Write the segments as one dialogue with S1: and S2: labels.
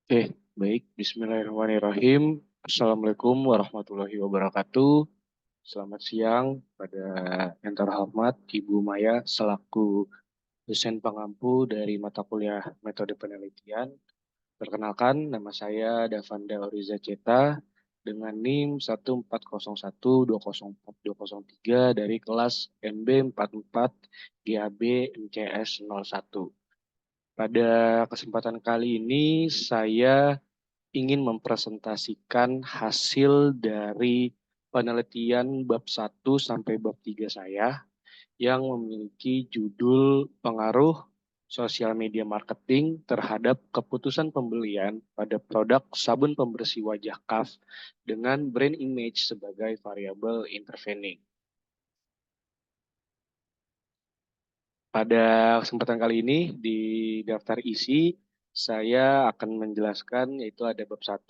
S1: Oke, baik. Bismillahirrahmanirrahim. Assalamualaikum warahmatullahi wabarakatuh. Selamat siang pada yang terhormat Ibu Maya selaku dosen pengampu dari mata kuliah Metode Penelitian. Perkenalkan, nama saya Davanda Oriza Ceta dengan NIM 14012042003 dari kelas MB44 GAB MCS 01. Pada kesempatan kali ini saya ingin mempresentasikan hasil dari penelitian bab 1 sampai bab 3 saya yang memiliki judul pengaruh sosial media marketing terhadap keputusan pembelian pada produk sabun pembersih wajah KAF dengan brand image sebagai variabel intervening. Pada kesempatan kali ini di daftar isi saya akan menjelaskan yaitu ada bab 1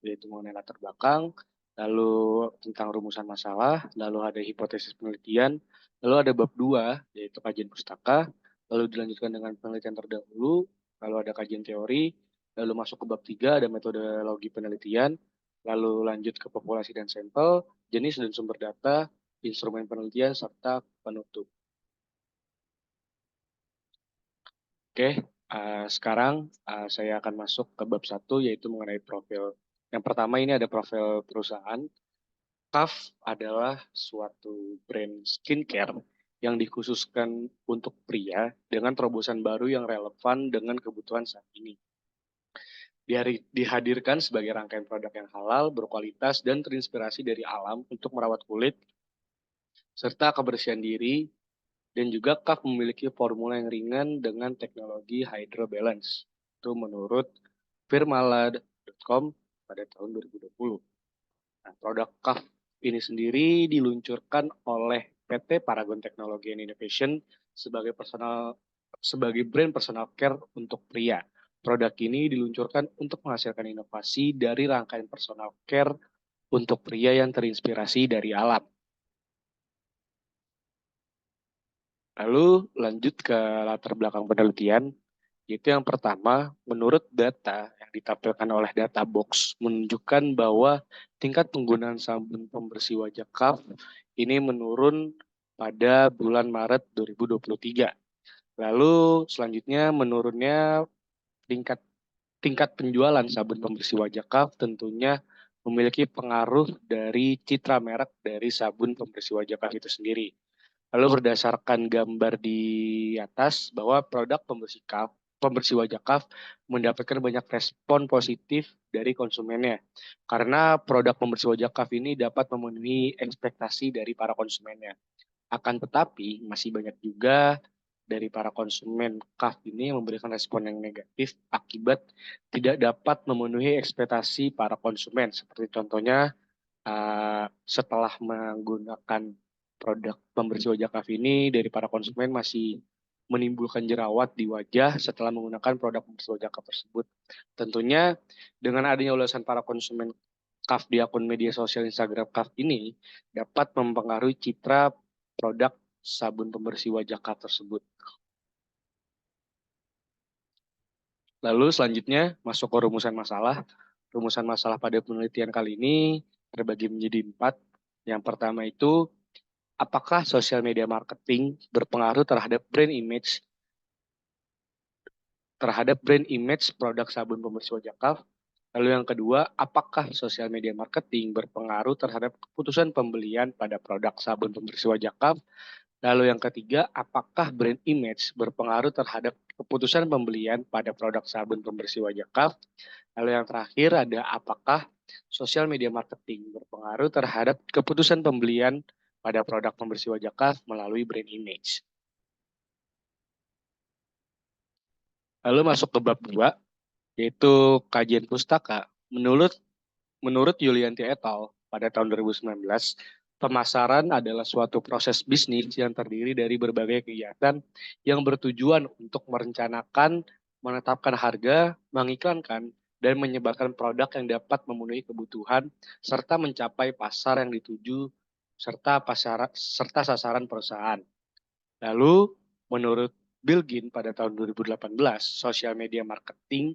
S1: yaitu mengenai latar belakang, lalu tentang rumusan masalah, lalu ada hipotesis penelitian, lalu ada bab 2 yaitu kajian pustaka, lalu dilanjutkan dengan penelitian terdahulu, lalu ada kajian teori, lalu masuk ke bab 3 ada metodologi penelitian, lalu lanjut ke populasi dan sampel, jenis dan sumber data, instrumen penelitian serta penutup. Oke, sekarang saya akan masuk ke bab 1 yaitu mengenai profil. Yang pertama ini ada profil perusahaan. KAF adalah suatu brand skincare yang dikhususkan untuk pria dengan terobosan baru yang relevan dengan kebutuhan saat ini. Dihadirkan sebagai rangkaian produk yang halal, berkualitas, dan terinspirasi dari alam untuk merawat kulit, serta kebersihan diri, dan juga KAF memiliki formula yang ringan dengan teknologi Hydro Balance. Itu menurut firmala.com pada tahun 2020. Nah, produk KAF ini sendiri diluncurkan oleh PT Paragon Technology and Innovation sebagai brand personal care untuk pria. Produk ini diluncurkan untuk menghasilkan inovasi dari rangkaian personal care untuk pria yang terinspirasi dari alam. Lalu lanjut ke latar belakang penelitian, yaitu yang pertama, menurut data yang ditampilkan oleh data box menunjukkan bahwa tingkat penggunaan sabun pembersih wajah KAF ini menurun pada bulan Maret 2023. Lalu selanjutnya menurunnya tingkat tingkat penjualan sabun pembersih wajah KAF tentunya memiliki pengaruh dari citra merek dari sabun pembersih wajah KAF itu sendiri. Lalu berdasarkan gambar di atas bahwa produk pembersih wajah KAF mendapatkan banyak respon positif dari konsumennya. Karena produk pembersih wajah KAF ini dapat memenuhi ekspektasi dari para konsumennya. Akan tetapi masih banyak juga dari para konsumen KAF ini yang memberikan respon yang negatif akibat tidak dapat memenuhi ekspektasi para konsumen. Seperti contohnya setelah menggunakan produk pembersih wajah KAF ini dari para konsumen masih menimbulkan jerawat di wajah setelah menggunakan produk pembersih wajah KAF tersebut. Tentunya dengan adanya ulasan para konsumen KAF di akun media sosial Instagram KAF ini dapat mempengaruhi citra produk sabun pembersih wajah KAF tersebut. Lalu selanjutnya masuk ke rumusan masalah. Rumusan masalah pada penelitian kali ini terbagi menjadi 4. Yang pertama itu, apakah sosial media marketing berpengaruh terhadap brand image produk sabun pembersih wajah KAF? Lalu yang kedua, apakah sosial media marketing berpengaruh terhadap keputusan pembelian pada produk sabun pembersih wajah KAF? Lalu yang ketiga, apakah brand image berpengaruh terhadap keputusan pembelian pada produk sabun pembersih wajah KAF? Lalu yang terakhir ada apakah sosial media marketing berpengaruh terhadap keputusan pembelian pada produk pembersih wajah KAF melalui brand image. Lalu masuk ke bab 2, yaitu kajian pustaka. Menurut Yulianti et al. Pada tahun 2019, pemasaran adalah suatu proses bisnis yang terdiri dari berbagai kegiatan yang bertujuan untuk merencanakan, menetapkan harga, mengiklankan, dan menyebarkan produk yang dapat memenuhi kebutuhan serta mencapai pasar yang dituju serta sasaran perusahaan. Lalu, menurut Bill Gates pada tahun 2018, sosial media marketing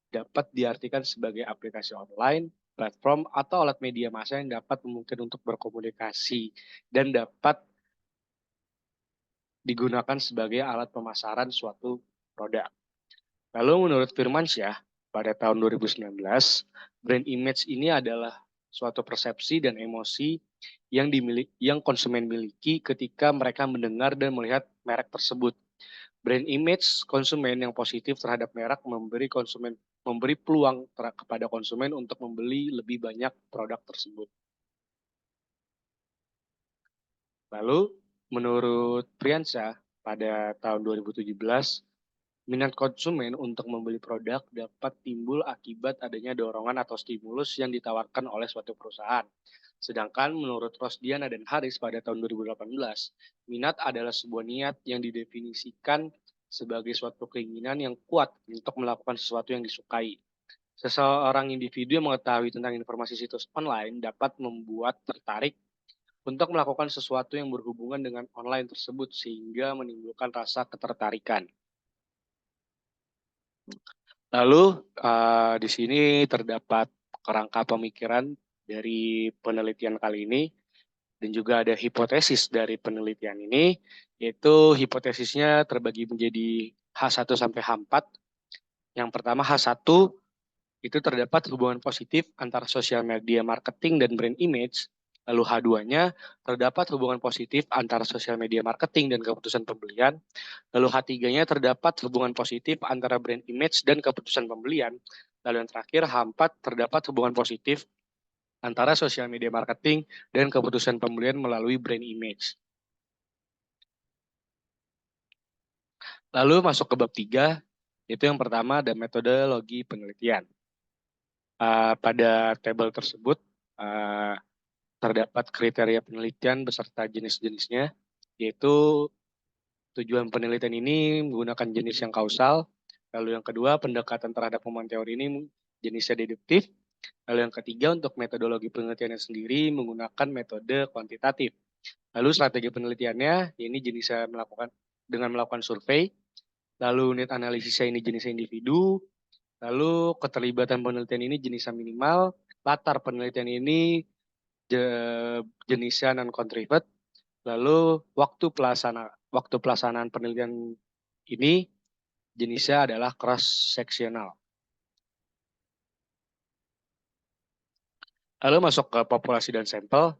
S1: dapat diartikan sebagai aplikasi online, platform, atau alat media massa yang dapat memungkinkan untuk berkomunikasi dan dapat digunakan sebagai alat pemasaran suatu produk. Lalu menurut Firmansyah, pada tahun 2019, brand image ini adalah suatu persepsi dan emosi yang konsumen miliki ketika mereka mendengar dan melihat merek tersebut. Brand image konsumen yang positif terhadap merek memberi peluang kepada konsumen untuk membeli lebih banyak produk tersebut. Lalu, menurut Priyansyah, pada tahun 2017, minat konsumen untuk membeli produk dapat timbul akibat adanya dorongan atau stimulus yang ditawarkan oleh suatu perusahaan. Sedangkan menurut Rosdiana dan Haris pada tahun 2018, minat adalah sebuah niat yang didefinisikan sebagai suatu keinginan yang kuat untuk melakukan sesuatu yang disukai. Seseorang individu yang mengetahui tentang informasi situs online dapat membuat tertarik untuk melakukan sesuatu yang berhubungan dengan online tersebut sehingga menimbulkan rasa ketertarikan. Lalu di sini terdapat kerangka pemikiran dari penelitian kali ini dan juga ada hipotesis dari penelitian ini, yaitu hipotesisnya terbagi menjadi H1 sampai H4. Yang pertama H1 itu terdapat hubungan positif antara sosial media marketing dan brand image. Lalu H2-nya terdapat hubungan positif antara sosial media marketing dan keputusan pembelian. Lalu H3-nya terdapat hubungan positif antara brand image dan keputusan pembelian. Lalu yang terakhir H4 terdapat hubungan positif antara sosial media marketing dan keputusan pembelian melalui brand image. Lalu masuk ke bab 3, itu yang pertama ada metodologi penelitian. Pada tabel tersebut terdapat kriteria penelitian beserta jenis-jenisnya, yaitu tujuan penelitian ini menggunakan jenis yang kausal. Lalu yang kedua, pendekatan terhadap pemohon teori ini jenisnya deduktif. Lalu yang ketiga, untuk metodologi penelitiannya sendiri menggunakan metode kuantitatif. Lalu strategi penelitiannya ini jenisnya dengan melakukan survei. Lalu unit analisisnya ini jenisnya individu. Lalu keterlibatan penelitian ini jenisnya minimal. Latar penelitian ini jenisnya non-contrived. Lalu waktu pelaksanaan penelitian ini jenisnya adalah cross-sectional. Lalu masuk ke populasi dan sampel.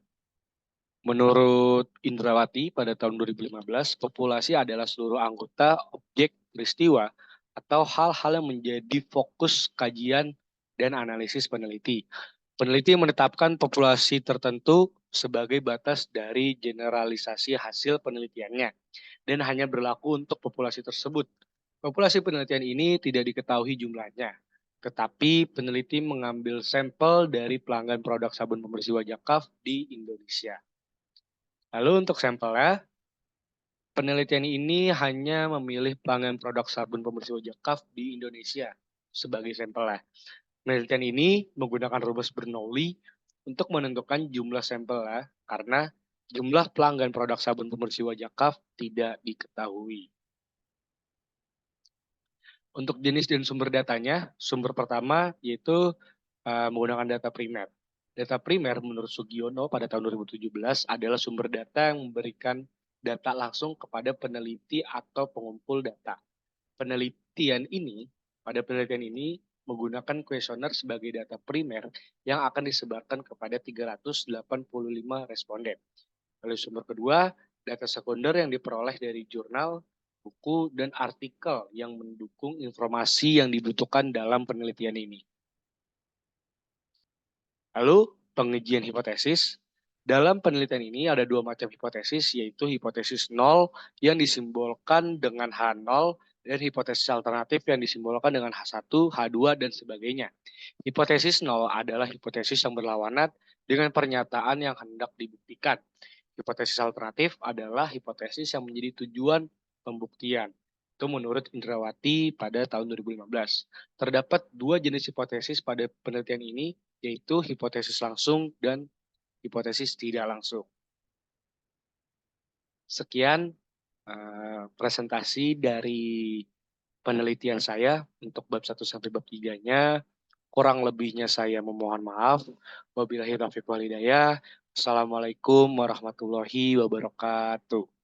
S1: Menurut Indrawati pada tahun 2015, populasi adalah seluruh anggota, objek, peristiwa, atau hal-hal yang menjadi fokus kajian dan analisis peneliti. Peneliti menetapkan populasi tertentu sebagai batas dari generalisasi hasil penelitiannya dan hanya berlaku untuk populasi tersebut. Populasi penelitian ini tidak diketahui jumlahnya, tetapi peneliti mengambil sampel dari pelanggan produk sabun pembersih wajah Kaf di Indonesia. Lalu untuk sampelnya, penelitian ini hanya memilih pelanggan produk sabun pembersih wajah Kaf di Indonesia sebagai sampelnya. Penelitian ini menggunakan rumus Bernoulli untuk menentukan jumlah sampelnya karena jumlah pelanggan produk sabun pembersih wajah Kaf tidak diketahui. Untuk jenis dan sumber datanya, sumber pertama yaitu menggunakan data primer. Data primer menurut Sugiono pada tahun 2017 adalah sumber data yang memberikan data langsung kepada peneliti atau pengumpul data. Pada penelitian ini menggunakan kuesioner sebagai data primer yang akan disebarkan kepada 385 responden. Lalu sumber kedua, data sekunder yang diperoleh dari jurnal, buku, dan artikel yang mendukung informasi yang dibutuhkan dalam penelitian ini. Lalu pengujian hipotesis. Dalam penelitian ini ada dua macam hipotesis, yaitu hipotesis 0 yang disimbolkan dengan H0 dan hipotesis alternatif yang disimbolkan dengan H1, H2, dan sebagainya. Hipotesis 0 adalah hipotesis yang berlawanan dengan pernyataan yang hendak dibuktikan. Hipotesis alternatif adalah hipotesis yang menjadi tujuan pembuktian. Itu menurut Indrawati pada tahun 2015. Terdapat dua jenis hipotesis pada penelitian ini, yaitu hipotesis langsung dan hipotesis tidak langsung. Sekian presentasi dari penelitian saya untuk bab 1 sampai bab 3-nya. Kurang lebihnya saya memohon maaf. Wabillahi taufiq walhidayah. Assalamualaikum warahmatullahi wabarakatuh.